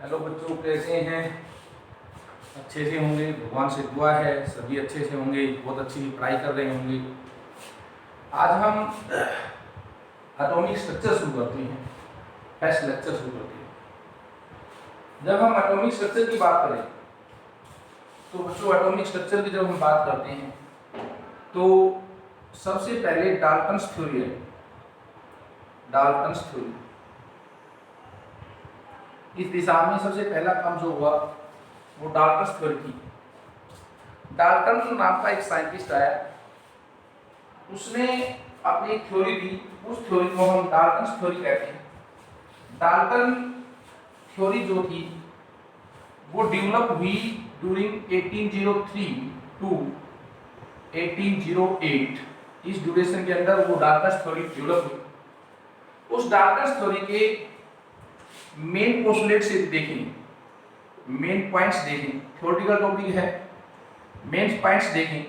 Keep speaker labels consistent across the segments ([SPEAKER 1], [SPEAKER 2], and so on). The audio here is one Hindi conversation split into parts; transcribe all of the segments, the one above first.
[SPEAKER 1] हेलो बच्चों, कैसे हैं? अच्छे से होंगे, भगवान से दुआ है सभी अच्छे से होंगे, बहुत अच्छी पढ़ाई कर रहे होंगे। आज हम एटॉमिक स्ट्रक्चर शुरू करते हैं, फर्स्ट लेक्चर शुरू करते हैं। जब हम एटॉमिक स्ट्रक्चर की बात करें तो बच्चों, एटॉमिक स्ट्रक्चर की जब हम बात करते हैं तो सबसे पहले डाल्टन्स थ्योरी है। डाल्टन्स थ्योरी, इस दिशा में सबसे पहला काम जो हुआ वो डाल्टन्स थ्योरी थी। डाल्टन नाम का एक साइंटिस्ट आया, उसने अपनी एक थ्योरी दी, उस थ्योरी को हम डाल्टन्स थ्योरी कहते हैं। डाल्टन थ्योरी जो थी वो डेवलप हुई ड्यूरिंग 1803 टू 1808। इस ड्यूरेशन के अंदर वो डाल्टन्स थ्योरी डेवलप हुई। उस डाल्टन्स थ्योरी के मेन पोस्टुलेट से देखें, मेन पॉइंट्स देखें, थ्योरेटिकल टॉपिक है, मेन पॉइंट्स देखें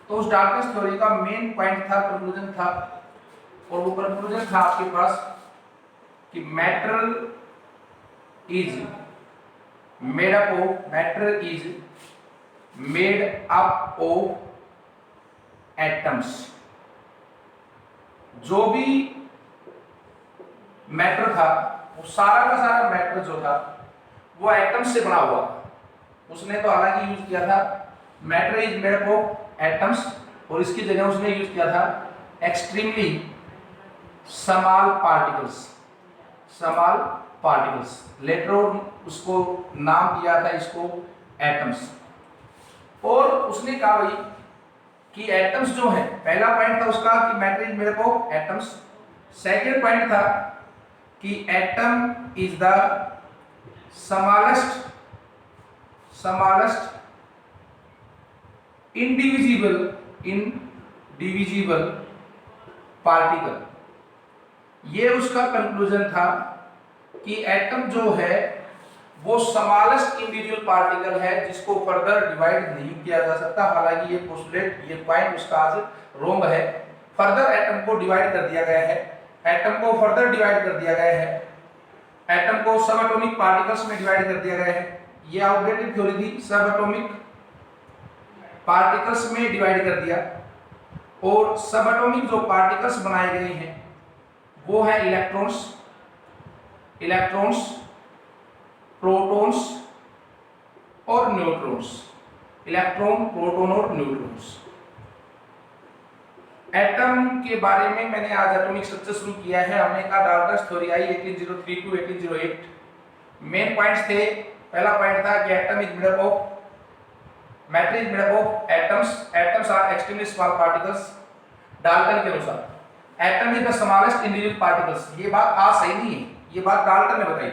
[SPEAKER 1] तो उस डाल्टन्स थ्योरी का मेन पॉइंट था, कंक्लूजन था, और वो कंक्लूजन था आपके पास कि matter is made up of atoms. जो भी मैटर था वो सारा का सारा मैटर जो था वो एटम्स से बना हुआ था। उसने तो हालांकि यूज किया था matter is made up of atoms, और इसकी जगह उसने यूज किया था extremely small particles. Later on उसको नाम दिया था इसको एटम्स। और उसने कहा भाई कि एटम्स जो है, पहला पॉइंट था उसका कि matter is made up of atoms. Second point था कि atom is the smallest indivisible particle. ये उसका कंक्लूजन था कि एटम जो है वो स्मॉलेस्ट इंडिविजुअल पार्टिकल है जिसको फर्दर डिवाइड नहीं किया जा सकता। हालांकि ये पोस्टुलेट, ये पॉइंट उसका आज रॉन्ग है। फर्दर एटम को डिवाइड कर दिया गया है, एटम को फर्दर डिवाइड कर दिया गया है, एटम को सब एटॉमिक पार्टिकल्स में डिवाइड कर दिया गया है। ये आउटडेटेड थ्योरी थी, सब एटॉमिक पार्टिकल्स में डिवाइड कर दिया। और सब एटॉमिक जो पार्टिकल्स बनाए गए हैं वो है इलेक्ट्रॉन्स, प्रोटॉन्स और न्यूट्रॉन्स। इलेक्ट्रॉन, प्रोटॉन और न्यूट्रॉन्स। एटम के बारे में मैंने आज एटॉमिक स्ट्रक्चर शुरू किया है। हमने कहा Dalton's theory I 1803 to 1808। Main points थे, पहला पॉइंट था कि atom is made up of matter is made up of atoms are extremely small particles. Dalton के अनुसार atom is the smallest individual particles. ये बात आज सही नहीं है, ये बात डाल्टन ने बताई।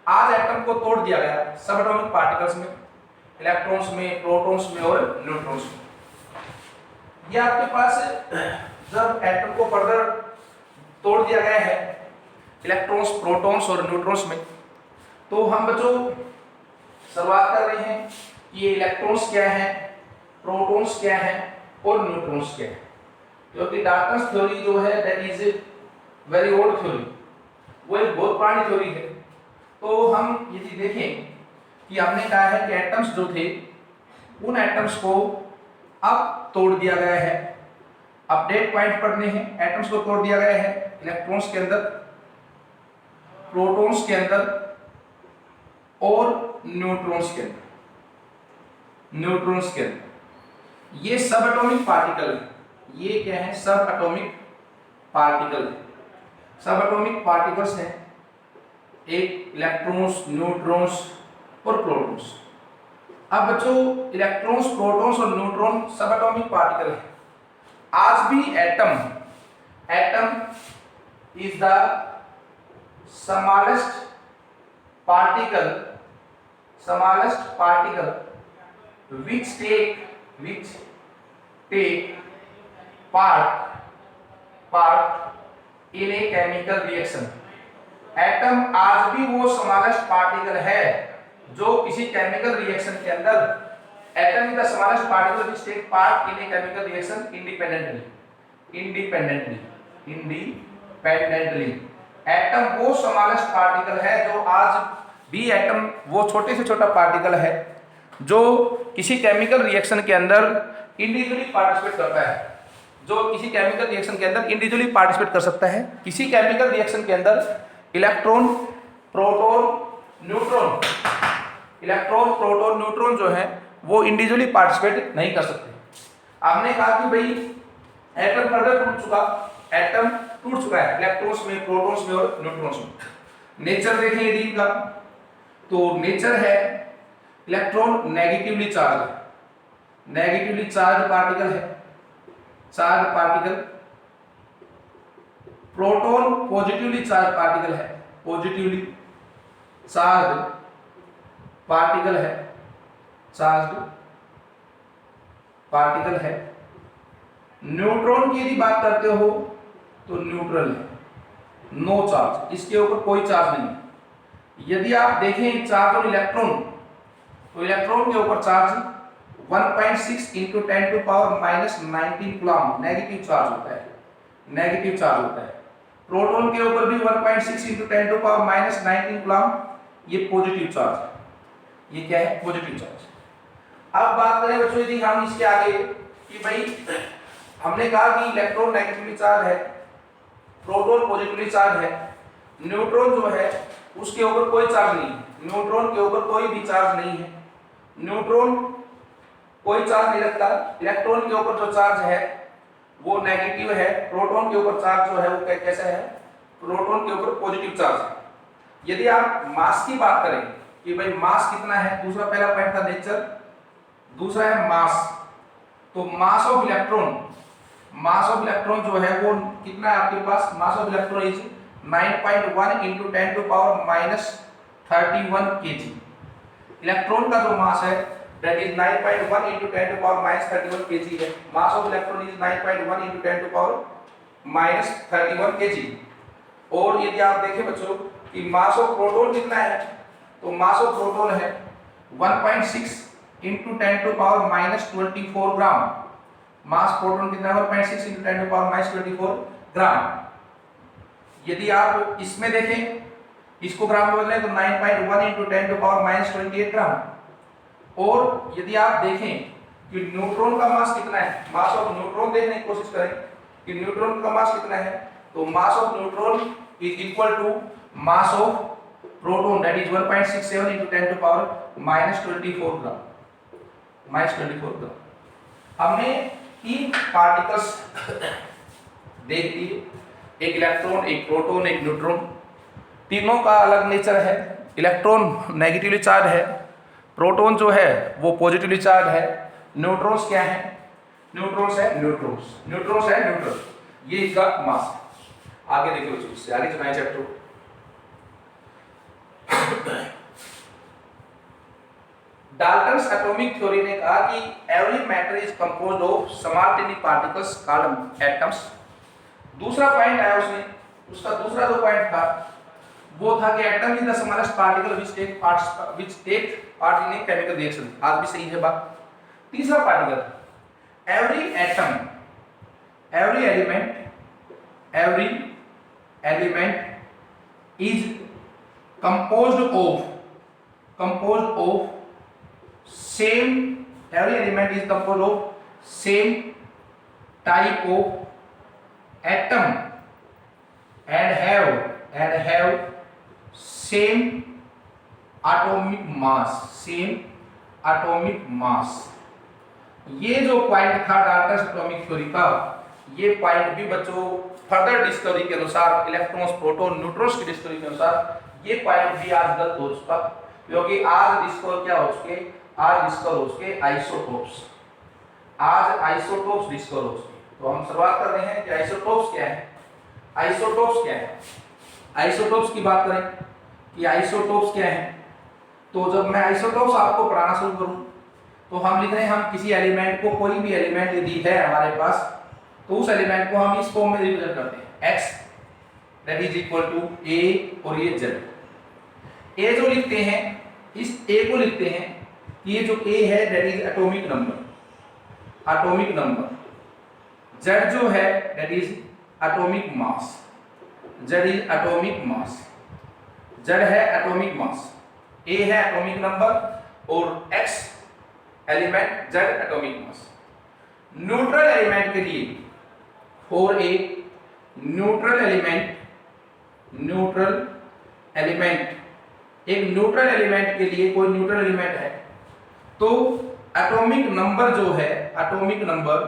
[SPEAKER 1] आज एटम को तोड़ दिया गया सब एटॉमिक पार्टिकल्स में, इलेक्ट्रॉन्स में, प्रोटॉन्स में और न्यूट्रॉन्स में। ये आपके पास जब एटम को फर्दर तोड़ दिया गया है इलेक्ट्रॉन्स, प्रोटॉन्स और न्यूट्रॉन्स में, तो हम बच्चों शुरुआत कर रहे हैं कि ये इलेक्ट्रॉन्स क्या है, प्रोटॉन्स क्या है और न्यूट्रॉन्स क्या है। क्योंकि डाल्टन्स थ्योरी जो है that is very old theory, वो एक बहुत पुरानी थ्योरी है। तो हम यदि देखें कि हमने कहा है कि एटम्स जो थे उन एटम्स को अब तोड़ दिया गया है। अपडेट पॉइंट पढ़ने हैं। एटम्स को तोड़ दिया गया है इलेक्ट्रॉन्स के अंदर, प्रोटॉन्स के अंदर और न्यूट्रॉन्स के अंदर। ये सब एटॉमिक पार्टिकल है। ये क्या है? सब एटॉमिक पार्टिकल है। सब एटॉमिक पार्टिकल्स हैं, एक इलेक्ट्रॉन्स, न्यूट्रॉन्स और प्रोटॉन्स। अब बच्चों इलेक्ट्रॉन्स, प्रोटॉन्स और न्यूट्रॉन सब एटॉमिक पार्टिकल है। आज भी atom is the smallest particle which take part in a chemical reaction। Atom आज भी वो स्मॉलेस्ट पार्टिकल है जो किसी केमिकल रिएक्शन के अंदर, atom is the smallest particle which take part in a chemical reaction independently. Atom वो स्मॉलेस्ट पार्टिकल है जो आज डी एटम वो छोटे से छोटा पार्टिकल है जो किसी केमिकल रिएक्शन के अंदर इंडिविजुअली पार्टिसिपेट करता है, जो किसी केमिकल रिएक्शन के अंदर इंडिविजुअली पार्टिसिपेट कर सकता है। किसी केमिकल रिएक्शन के अंदर इलेक्ट्रॉन प्रोटॉन न्यूट्रॉन जो है वो इंडिविजुअली पार्टिसिपेट नहीं कर सकते। आपने कहा कि भाई एटम फर्दर टूट चुका है इलेक्ट्रॉन्स में, प्रोटॉन्स में और न्यूट्रॉन्स में। नेचर देखें यदि इनका, तो नेचर है इलेक्ट्रॉन नेगेटिवली चार्ज पार्टिकल है, charge particle. Proton positively charge particle है, पॉजिटिवली चार्ज पार्टिकल है, चार्ज पार्टिकल है। न्यूट्रॉन की यदि बात करते हो तो न्यूट्रल है, नो चार्ज, इसके ऊपर कोई चार्ज नहीं है। यदि आप देखें चार्ज और इलेक्ट्रॉन, तो इलेक्ट्रॉन के ऊपर चार्ज 1.6 × 10⁻⁻19 कूलम नेगेटिव चार्ज होता है, नेगेटिव चार्ज होता है। प्रोटॉन के ऊपर भी 1.6 × 10⁻⁻19 कूलम, ये पॉजिटिव चार्ज है, ये क्या है, पॉजिटिव चार्ज। अब बात करें बच्चों यदि हम इसके आगे कि भाई हमने कहा कि इलेक्ट्रॉन नेगेटिवली चार्ज है, प्रोटॉन पॉजिटिवली चार्ज है, न्यूट्रॉन जो है उसके ऊपर कोई चार्ज नहीं है, न्यूट्रॉन के ऊपर कोई भी चार्ज नहीं है, न्यूट्रॉन कोई चार्ज नहीं रखता। इलेक्ट्रॉन के ऊपर जो चार्ज है वो नेगेटिव है, प्रोटॉन के ऊपर चार्ज जो है वो कैसा है, प्रोटॉन के ऊपर पॉजिटिव चार्ज है। यदि आप मास की बात करें कि भाई मास कितना है, दूसरा पहला पॉइंट था नेचर, दूसरा है मास। तो मास ऑफ इलेक्ट्रॉन जो है वो कितना है आपके पास, mass of electron is 9.1 × 10⁻31 kg। Electron का जो मास है दैट इज 9.1 × 10⁻31 kg है। मास ऑफ इलेक्ट्रॉन इज 9.1 × 10⁻31 kg। और यदि आप देखें बच्चों कि मास ऑफ प्रोटॉन कितना है, तो मास ऑफ प्रोटॉन है 1.6 × 10⁻24 ग्राम। मास प्रोटॉन कितना है, 1.6 × 10⁻24 ग्राम। यदि आप इसमें देखें, इसको ग्राम में बदलें तो 9.1 × 10⁻28 ग्राम। और यदि आप देखें कि न्यूट्रॉन का मास कितना है, मास ऑफ न्यूट्रॉन देखने की कोशिश करें कि न्यूट्रॉन का मास कितना है, तो mass of neutron is equal to mass of proton that is 1.67 × 10⁻24 gram, -24 gram. हमने 3 पार्टिकल्स देख दिए, एक इलेक्ट्रॉन, एक प्रोटॉन, एक न्यूट्रॉन। तीनों का अलग नेचर है। इलेक्ट्रॉन नेगेटिवली चार्ज है, प्रोटॉन जो है वो पॉजिटिवली चार्ज है, न्यूट्रॉन्स क्या है, न्यूट्रॉन्स है न्यूट्रल। ये इसका मास है। आगे देखो बच्चों, इससे आगे चलाएं चैप्टर। डाल्टन्स एटॉमिक थ्योरी ने कहा कि every matter is composed of small टिनी particles called atoms. दूसरा पॉइंट आया उसने, उसका दूसरा जो पॉइंट था वो था कि atom is the smallest particle which take part in a chemical reaction. आज भी सही है बात। तीसरा particle, every element is composed of same, every element is composed of same type of atom and have same atomic mass। ये जो पॉइंट था डाल्टन्स एटॉमिक थ्योरी का, ये पॉइंट भी बच्चों फर्दर डिस्कवरी के अनुसार, इलेक्ट्रॉन्स, प्रोटॉन, न्यूट्रॉन्स की डिस्कवरी के अनुसार ये पॉइंट भी आज गलत हो चुका, क्योंकि आज डिस्कवर क्या हो चुके, आज डिस्कवर हो चुके आइसोटोप्स। आज आइसोटोप्स डिस्कवर हो चुके। तो हम शुरुआत कर रहे हैं कि आइसोटोप्स क्या है। आइसोटोप्स की बात करें कि आइसोटोप्स क्या है, तो जब मैं आइसोटोप्स आपको पढ़ाना शुरू करूं तो हम लिख रहे हैं, हम किसी एलिमेंट को, कोई भी एलिमेंट यदि है हमारे पास, तो उस एलिमेंट को हम इस फॉर्म में रिप्रेजेंट करते हैं, x that is equal to a और ये z। a जो लिखते हैं, इस a को लिखते हैं कि ये जो a है that is atomic number, z जो है that is atomic mass, z है एटॉमिक मास। ए है एटॉमिक नंबर और x element, Z atomic mass. Neutral element के लिए फॉर ए न्यूट्रल एलिमेंट, एक न्यूट्रल एलिमेंट के लिए कोई न्यूट्रल एलिमेंट है तो एटॉमिक नंबर जो है, एटॉमिक नंबर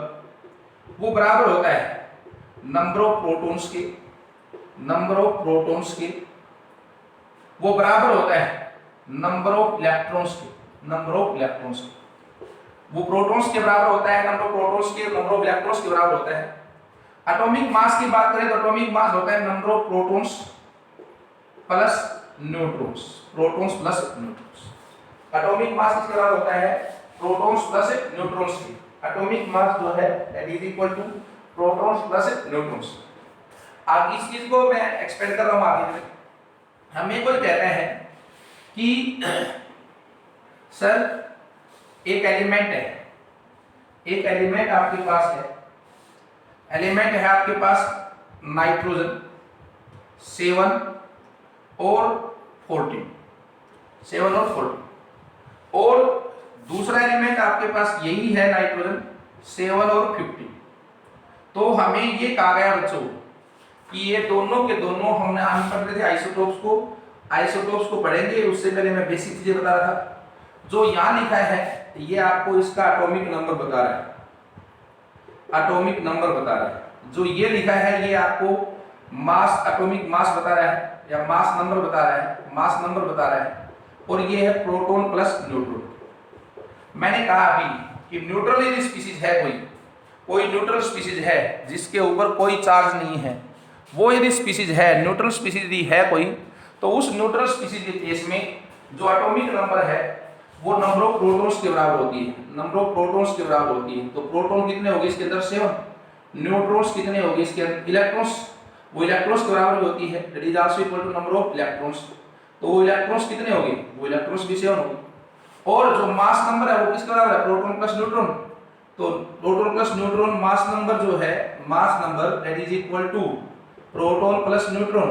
[SPEAKER 1] वो बराबर होता है नंबर ऑफ प्रोटॉन्स के, वो बराबर होता है नंबर ऑफ इलेक्ट्रॉन्स के, वो प्रोटॉन्स के बराबर होता है, नंबर ऑफ प्रोटॉन्स के, नंबर ऑफ इलेक्ट्रॉन्स के बराबर होता है। एटॉमिक मास की बात करें तो एटॉमिक मास होता है number of protons plus neutrons, atomic mass किसके बराबर होता है, प्रोटॉन्स प्लस न्यूट्रॉन्स की। एटॉमिक मास जो है that is equal to protons plus neutrons. अब इस चीज को मैं एक्सपेंड कर रहा हूं आगे में। हमें कोई कहता है कि सर एक एलिमेंट है, एक एलिमेंट आपके पास है, एलिमेंट है आपके पास नाइट्रोजन 7 और 14, 7 और 14, और दूसरा एलिमेंट आपके पास यही है नाइट्रोजन 7 और 15। तो हमें ये कहा गया बच्चों कि ये दोनों के दोनों हम पढ़ रहे थे आइसोटोप्स को पढ़ेंगे। उससे पहले मैं बेसिक चीजें बता रहा था। जो यहाँ लिखा है ये आपको इसका एटॉमिक नंबर बता रहा है, एटॉमिक नंबर बता रहा है। जो ये लिखा है ये आपको मास, एटॉमिक मास बता रहा है या मास नंबर बता रहा है, मास नंबर बता रहा है। और ये है प्रोटॉन प्लस न्यूट्रॉन। मैंने कहा अभी कि न्यूट्रल यदि स्पीशीज है, कोई न्यूट्रल स्पीशीज है जिसके ऊपर कोई चार्ज नहीं है, वो यदि स्पीशीज है, न्यूट्रल स्पीशीज यदि है कोई, तो उस न्यूट्रल स्पीशीज के केस में जो एटॉमिक नंबर है वो नंबर ऑफ प्रोटॉन्स के बराबर होती है, नंबर ऑफ प्रोटॉन्स के बराबर होती है। तो प्रोटॉन कितने होंगे इसके अंदर 7, न्यूट्रॉन्स कितने होंगे इसके अंदर, इलेक्ट्रॉन्स, वो इलेक्ट्रॉन्स के बराबर होती है, that is also equal to number of electrons. तो वो इलेक्ट्रॉन्स कितने होंगे, वो इलेक्ट्रॉन्स भी 7 होंगे। और जो मास नंबर है वो किसके बराबर है, प्रोटॉन प्लस न्यूट्रॉन। तो proton plus neutron mass number जो है, mass number that is equal to proton plus neutron.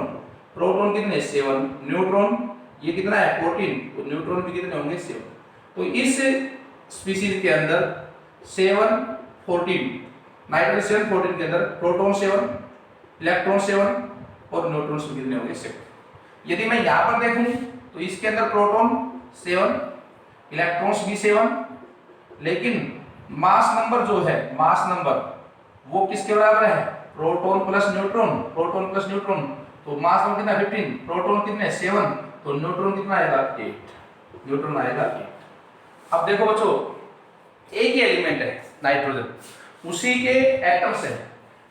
[SPEAKER 1] Proton कितने 7, न्यूट्रॉन ये कितना है 14, तो न्यूट्रॉन भी कितने होंगे 7। तो इस स्पीशीज के अंदर 7 14, नाइट्रोजन 7 14 के अंदर प्रोटॉन 7, इलेक्ट्रॉन 7 और न्यूट्रॉन्स भी कितने होंगे 7। यदि मैं यहाँ पर देखूं तो इसके अंदर प्रोटॉन 7, इलेक्ट्रॉन्स भी 7, लेकिन मास नंबर जो है, मास नंबर वो किसके बराबर है, proton plus neutron, proton plus neutron. तो मास नंबर कितना 15, प्रोटॉन कितने 7, तो न्यूट्रॉन कितना आएगा 8, न्यूट्रॉन आएगा 8। अब देखो बच्चों, एक ही एलिमेंट है नाइट्रोजन, उसी के एटम्स है,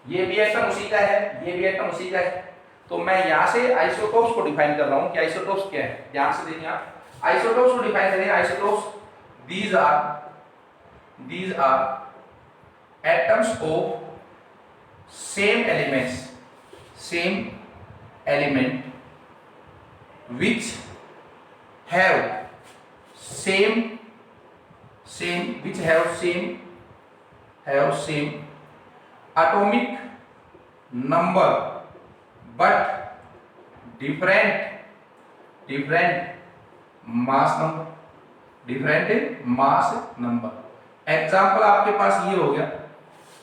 [SPEAKER 1] ये भी एटम उसी का है, ये भी एटम उसी का है। तो मैं यहाँ से आइसोटोप्स को डिफाइन कर रहा हूँ कि आइसोटोप्स क्या है। ध्यान से देखिए आप, आइसोटोप्स को डिफाइन करेंगे। Isotopes these are atoms of same element which have same atomic number but different mass number। Example आपके पास ये हो गया,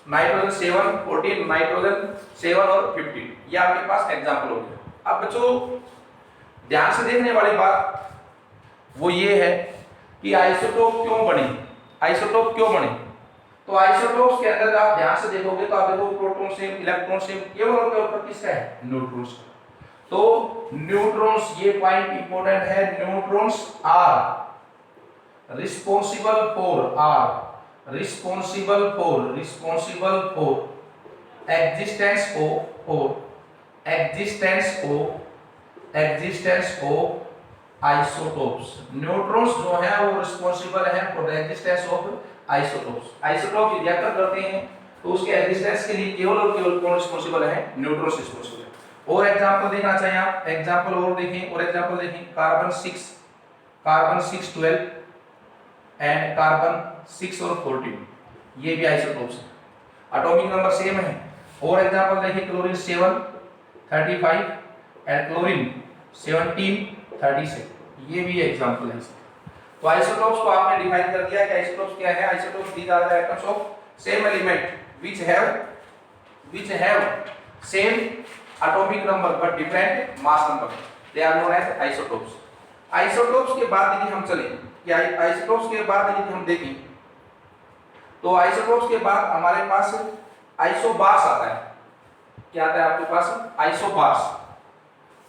[SPEAKER 1] नाइट्रोजन 7 14, नाइट्रोजन 7 और 15, ये आपके पास एग्जाम्पल हो गया। अब बच्चों ध्यान से देखने वाली बात वो ये है कि आइसोटोप क्यों बने, आइसोटोप क्यों बने। तो आइसोटोप्स के अंदर आप ध्यान से देखोगे तो आप देखो प्रोटॉन सेम, इलेक्ट्रॉन सेम, केवल और केवल किसका है, न्यूट्रॉन्स। तो न्यूट्रॉन्स, ये पॉइंट इंपॉर्टेंट है, neutrons are responsible for existence of isotopes। Neutrons जो है वो रिस्पांसिबल है for the existence of isotopes. Isotope यदि रिएक्ट करते हैं तो उसके एग्जिस्टेंस के लिए केवल और केवल कौन रिस्पांसिबल है, न्यूट्रॉन्स रिस्पांसिबल है। और एग्जांपल देखना चाहिए आप, एग्जांपल और देखें, और एग्जांपल देखें, कार्बन 6 12 एंड कार्बन 6 और 14, ये भी आइसोटोप्स है, एटॉमिक नंबर सेम है। और एग्जांपल देखिए, क्लोरीन 7 35 एंड क्लोरीन 17 36, ये भी एग्जांपल है इसका। तो आइसोटोप्स को आपने डिफाइन कर दिया कि आइसोटोप्स क्या है। Isotopes these are the atoms of same element which have same atomic number but different mass number, they are known as isotopes। Isotopes के बाद यदि हम चलें कि आइसोटोप्स के बाद यदि हम देखें तो आइसोटोप्स के बाद हमारे पास आइसोबार्स आता है। क्या आता है आपके पास? आइसोबार्स।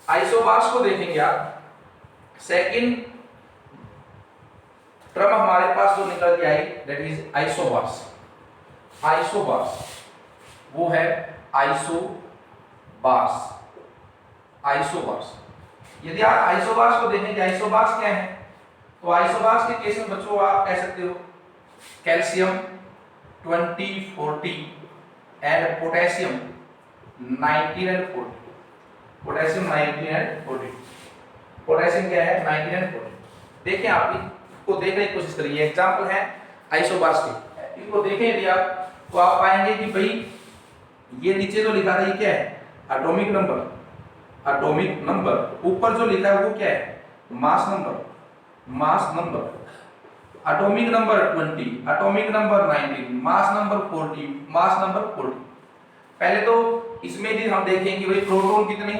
[SPEAKER 1] आइसोबार्स को देखेंगे आप, सेकंड टर्म हमारे पास जो निकल के आई दैट इज आइसोबार्स। आइसोबार्स वो है आइसोबार्स। आइसोबार्स यदि आप आइसोबार्स को देखेंगे, आइसोबार्स क्या है, तो आइसोबार्स के केस में बच्चों आप कह सकते हो calcium 20 40 and potassium 19 and 40। Potassium 19 and 40। Potassium क्या है? 19 एंड 40। देखें, आप इसको देखने की कोशिश करिए, एग्जांपल है आइसोबार्स के। इनको देखें यदि आप तो आप पाएंगे कि भाई ये नीचे जो लिखा था ये क्या है? Atomic number. एटॉमिक नंबर ऊपर जो लिखा है वो क्या है? Mass number. Mass number atomic number 20, atomic number 19, mass number 40, mass number 40। पहले तो इसमें भी हम देखें कि भाई प्रोटॉन कितने,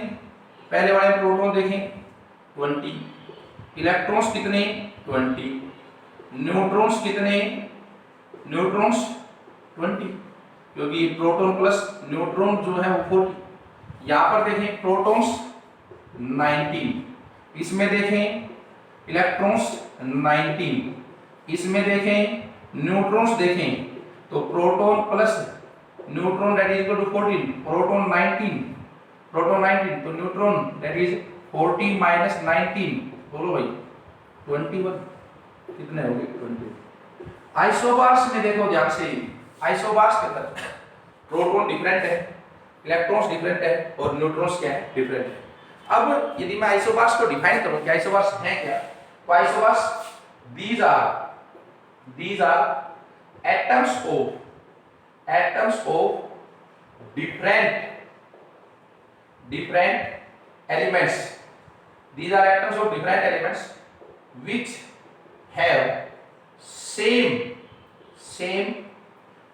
[SPEAKER 1] पहले वाले प्रोटॉन देखें 20, इलेक्ट्रॉन्स कितने 20, न्यूट्रॉन्स कितने, न्यूट्रॉन्स 20, क्योंकि प्रोटॉन प्लस न्यूट्रॉन जो है वो 40। यहाँ पर देखें प्रोटॉन्स 19, इसमें देखें इलेक्ट्रॉन्स 19, इसमें देखें न्यूट्रॉन्स देखें तो proton plus neutron that is equal to 14, proton 19, proton 19 तो न्यूट्रॉन दैट इज 40 माइनस 19, बोलो भाई 21, कितने हो गए 20। आइसोबार्स में देखो ध्यान से, आइसोबार्स के अंदर प्रोटॉन डिफरेंट है, इलेक्ट्रॉन्स डिफरेंट है और न्यूट्रॉन्स क्या है? डिफरेंट है। अब यदि मैं आइसोबार्स को डिफाइन करूं कि आइसोबार्स हैं क्या, तो isobars these are atoms of different elements। These are atoms of different elements which have same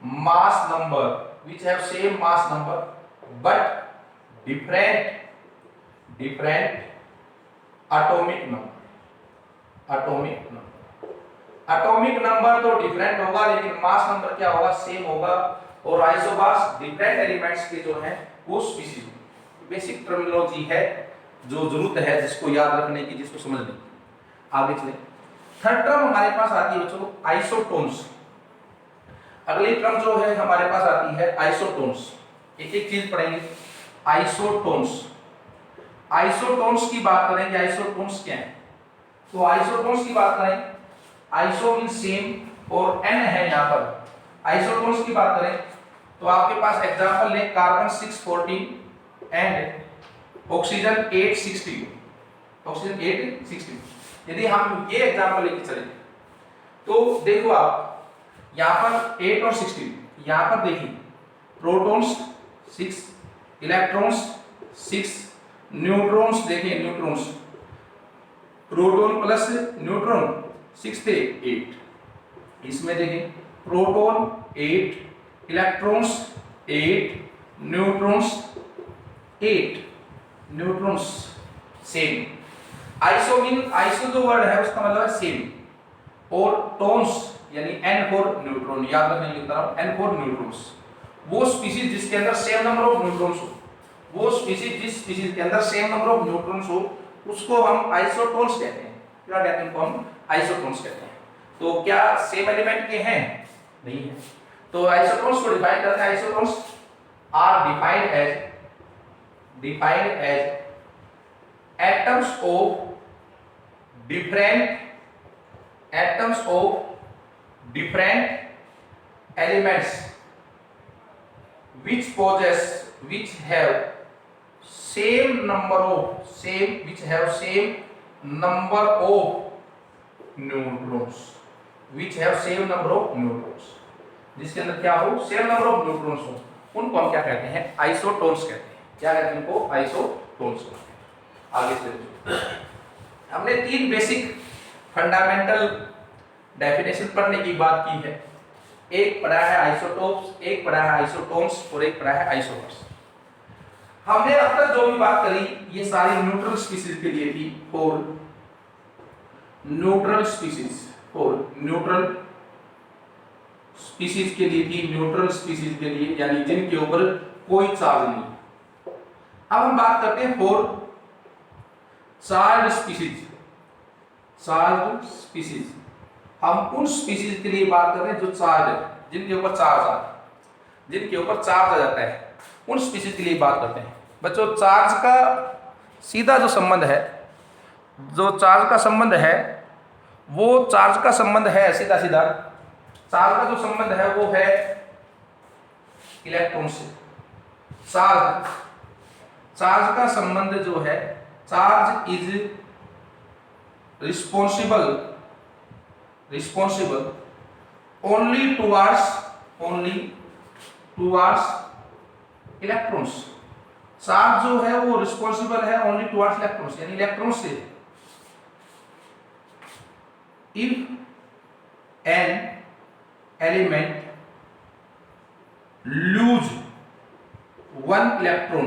[SPEAKER 1] mass number, but different atomic number। Atomic number तो डिफरेंट होगा लेकिन मास नंबर क्या होगा? सेम होगा। और आइसोबार्स डिफरेंट एलिमेंट्स के जो हैं वो स्पीशीज, बेसिक टर्मिनोलॉजी है जो जरूरत है जिसको याद रखने की, जिसको समझने की। आगे चले, थर्ड टर्म हमारे पास आती है बच्चों आइसोटोन्स। अगली टर्म जो है हमारे पास आती है आइसोटोन्स। एक एक चीज पढ़ेंगे। आइसोटोन्स, आइसोटोन्स की बात करेंगे, आइसोटोन्स क्या है? तो आइसोटोन्स की बात करें, आइसो मीन सेम और एन है यहाँ पर। आइसोटोन्स की बात करें तो आपके पास एग्जांपल ले कार्बन 640 एंड ऑक्सीजन 860, ऑक्सीजन 860। यदि हम ये एग्जांपल लेके चले तो देखो आप यहाँ पर 8 और 16, यहाँ पर देखिए प्रोटॉन्स 6, इलेक्ट्रॉन्स 6, न्यूट्रॉन्स देखिए, न्यूट्रॉन्स प्रोटॉन प्लस न्यूट्रॉन 6 थे 8, इसमें देखें proton 8, electrons 8, neutrons 8, neutrons same. Iso mean, iso जो वर्ड है उसका मतलब है सेम, और टोन्स यानी n फॉर न्यूट्रॉन, याद रखने की तरफ n फॉर न्यूट्रॉन्स। वो स्पीशीज जिसके अंदर सेम नंबर ऑफ न्यूट्रॉन्स हो, वो स्पीशीज जिस स्पीशीज के अंदर सेम नंबर ऑफ न्यूट्रॉन्स हो उसको हम आइसोटोन्स कहते हैं। क्या कहते हैं उनको? हम आइसोटोन्स कहते हैं। तो क्या सेम एलिमेंट के हैं? नहीं है। तो आइसोटोन्स को डिफाइन करते हैं। Isotones are defined as atoms of different elements which have same number of neutrons, जिसके अंदर क्या हो? सेम नंबर ऑफ न्यूट्रॉन्स हो, उनको हम क्या कहते हैं? आइसोटोन्स कहते हैं। क्या कहते हैं उनको? आइसोटोन्स कहते हैं। आगे चलिए, हमने 3 बेसिक फंडामेंटल डेफिनेशन पढ़ने की बात की है। एक पढ़ा है आइसोटोप्स, एक पढ़ा है आइसोटोन्स और एक पढ़ा है आइसोमर्स। हमने अब तक जो भी बात करी ये सारी न्यूट्रल स्पीसीज के लिए थी। Four neutral species, four neutral species के लिए थी, न्यूट्रल स्पीसीज के लिए यानी जिनके ऊपर कोई चार्ज नहीं। अब हम बात करते हैं four charge species. Charge species हम उन स्पीसीज के लिए बात कर रहे हैं जो चार्ज है, जिनके ऊपर चार्ज आता है, जिनके ऊपर चार्ज आ जाता है, उन स्पीसीज के लिए बात करते हैं। बच्चों चार्ज का सीधा जो संबंध है, जो चार्ज का संबंध है वो चार्ज का संबंध है सीधा सीधा चार्ज का जो संबंध है वो है इलेक्ट्रॉन से। चार्ज का संबंध जो है, charge is responsible only towards electrons. Charge जो है वो रिस्पॉन्सिबल है ओनली टुवार्ड्स इलेक्ट्रॉन्स, यानी इलेक्ट्रॉन से। If an element lose one electron,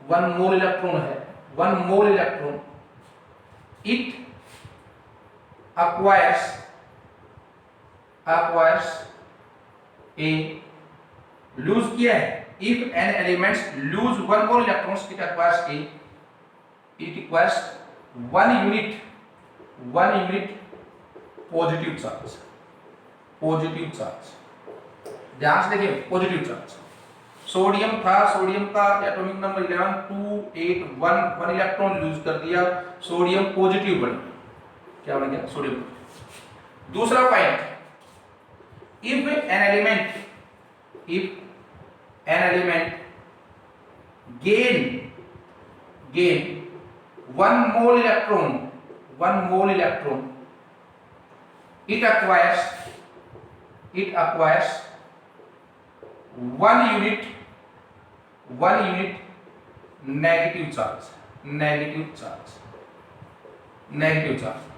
[SPEAKER 1] one mole electron है, one mole electron, it acquires a lose किया है। if an element lose one more electrons it acquires one unit positive charge। ध्यान से देखिए पॉजिटिव चार्ज। सोडियम था, सोडियम का एटॉमिक नंबर 11 281, 1 इलेक्ट्रॉन लूज कर दिया, सोडियम पॉजिटिव बन गया। क्या बन गया? सोडियम। दूसरा point, if an element gain one mole electron it acquires one unit negative charge।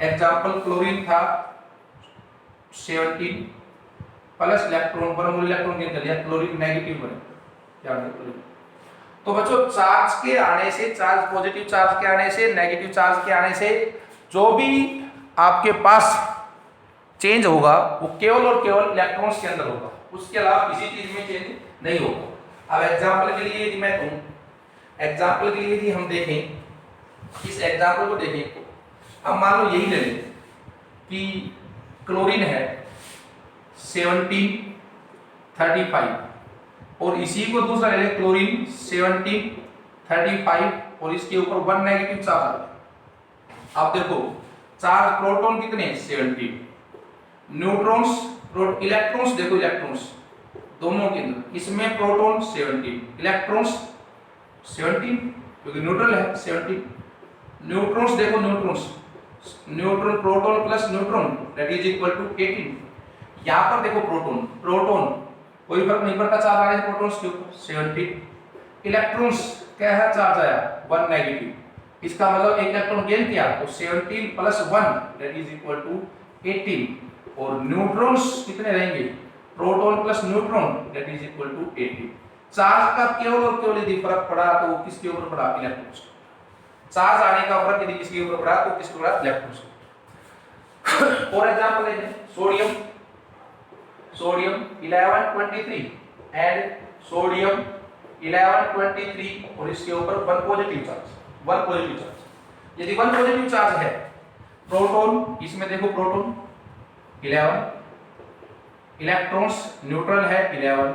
[SPEAKER 1] Example chlorine था 17 plus electron, one mole electron gain कर लिया, क्लोरीन नेगेटिव बने। क्या बने? क्लोरीन। तो बच्चों चार्ज के आने से, चार्ज पॉजिटिव चार्ज के आने से, नेगेटिव चार्ज के आने से जो भी आपके पास चेंज होगा वो केवल और केवल इलेक्ट्रॉन्स के अंदर होगा, उसके अलावा किसी चीज में चेंज नहीं होगा। अब एग्जाम्पल के लिए यदि मैं कहूं, एग्जाम्पल के लिए यदि हम देखें, इस एग्जाम्पल को देखें, अब मान लो यही ले लें कि क्लोरीन है 1735 और इसी को दूसरा ले लें क्लोरीन 1735 और इसके ऊपर 1 नेगेटिव चार्ज आ गया। आप देखो चार्ज प्रोटॉन कितने? 17, न्यूट्रॉन्स, इलेक्ट्रॉन्स देखो, इलेक्ट्रॉन्स दोनों के अंदर, इसमें प्रोटॉन 17, इलेक्ट्रॉन्स 17 क्योंकि न्यूट्रल है 17, न्यूट्रॉन्स देखो, neutron proton plus neutron that is equal to 18। यहां पर देखो प्रोटॉन कोई फर्क नहीं पड़ता, चार्ज आ रहा है प्रोटॉन्स के ऊपर 17, इलेक्ट्रॉन्स क्या है? चार्ज आया 1 नेगेटिव, इसका मतलब एक इलेक्ट्रॉन गेन किया तो 17 plus 1 that is equal to 18 और न्यूट्रॉन्स कितने रहेंगे? Proton plus neutron that is equal to 18। Charge का केवल और केवल यदि फर्क पड़ा तो वो किसके ऊपर पड़ा? इलेक्ट्रॉन्स। चार्ज आने का फर्क यदि किसके ऊपर पड़ा तो किसके ऊपर? इलेक्ट्रॉन्स। फॉर एग्जांपल लेते हैं सोडियम 1123 एंड सोडियम 1123 और इसके ऊपर 1 पॉजिटिव चार्ज। यदि 1 पॉजिटिव चार्ज है, प्रोटॉन, इसमें देखो प्रोटॉन 11, इलेक्ट्रॉन्स न्यूट्रल है 11,